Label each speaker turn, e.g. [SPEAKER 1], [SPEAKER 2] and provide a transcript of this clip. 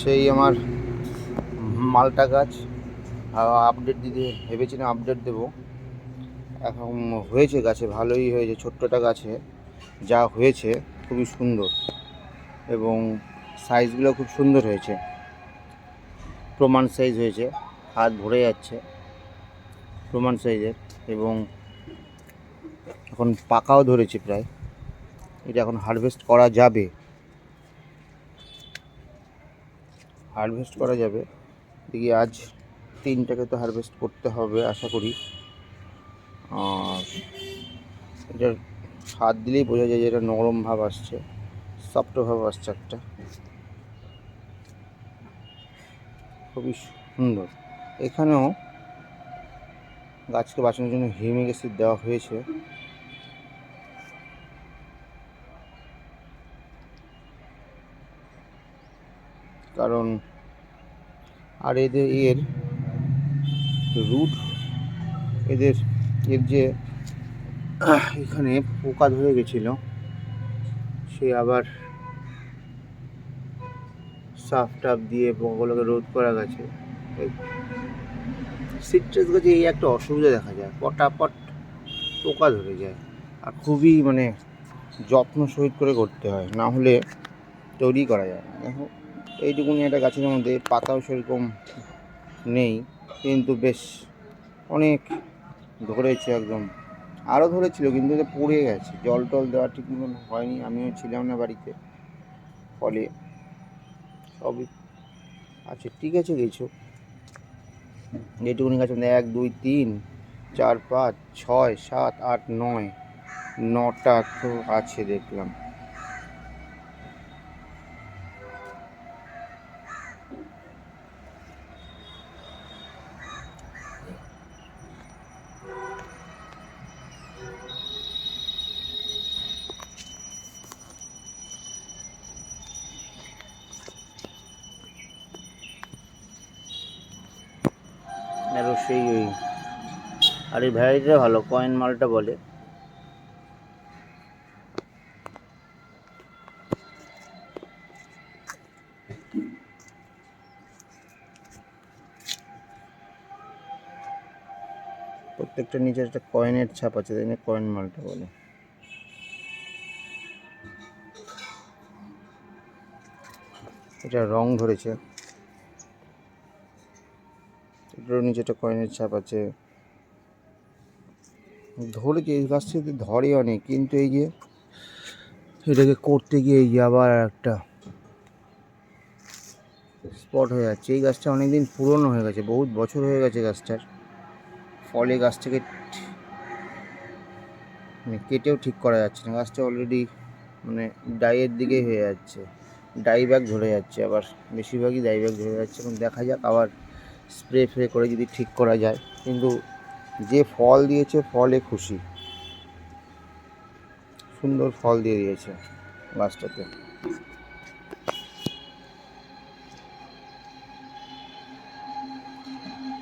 [SPEAKER 1] সেই আমার মালটা গাছ আপডেট দিতে ভেবেছিলাম, আপডেট দেবো। এখন হয়েছে গাছে, ভালোই হয়েছে। ছোট্টটা গাছে যা হয়েছে খুবই সুন্দর এবং সাইজগুলো খুব সুন্দর হয়েছে, প্রমাণ সাইজ হয়েছে, হাত ভরে যাচ্ছে প্রমাণ সাইজের। এবং এখন পাকাও ধরেছে প্রায়, এটা এখন হারভেস্ট করা যাবে, দেখি আজ 3টাকে তো হারভেস্ট করতে হবে আশা করি। আর এটার হাত দিলেই বোঝা যায় যে এটা নরম ভাব আসছে, সফট ভাব আসছে একটা, খুবই সুন্দর। এখানেও গাছকে বাঁচানোর জন্য হিউমিক অ্যাসিড দেওয়া হয়েছে। কারণ আর এর রুট, এর যে এখানে পোকা ধরে গেছিল, সে আবার সাফ টাফ দিয়ে পোকাগুলোকে রোধ করা গেছে। সিট্রাস গাছে এই একটা অসুবিধা দেখা যায়, পটাপট পোকা ধরে যায়, আর খুবই যত্ন সহিত করে করতে হয়, না হলে তৈরি করা যায় না। দেখো এইটুকুনি একটা গাছের মধ্যে পাতাও সেরকম নেই, কিন্তু বেশ অনেক ধরেছে একদম। আরও ধরেছিল কিন্তু এটা পড়ে গেছে, জল টল দেওয়া ঠিক মতন হয়নি, আমিও ছিলাম না বাড়িতে, ফলে সবই আচ্ছা ঠিক আছে কিছু। এইটুকুনি গাছ 1 2 3 4 5 6 7 8 9, 9টা তো আছে দেখলাম। আরও সেই আর এই ভ্যারাইটিটা ভালো, কয়েন মালটা বলে। প্রত্যেকটা নিচে একটা কয়েনের ছাপ আছে, তাই না, কয়েন মালটা বলে। এটা রং ধরেছে, এটারও নিচে একটা কয়েনের ছাপ আছে, ধরেছে। এই গাছটাতে ধরে অনেক, কিন্তু এই যে এটাকে করতে গিয়ে এই যে আবার একটা স্পট হয়ে যাচ্ছে। এই গাছটা অনেকদিন পুরনো হয়ে গেছে, বহুত বছর হয়ে গেছে গাছটার, ফলে গাছটাকে কেটেও ঠিক করা যাচ্ছে না। গাছটা অলরেডি ডাইয়ের দিকেই হয়ে যাচ্ছে, ডাই ব্যাগ ধরে যাচ্ছে, আবার বেশিরভাগই ডাই ব্যাগ ধরে যাচ্ছে। এখন দেখা যাক আবার স্প্রে ফ্রে করে যদি ঠিক করা যায়। কিন্তু যে ফল দিয়েছে, ফলে খুশি, সুন্দর ফল দিয়ে দিয়েছে গাছটাতে।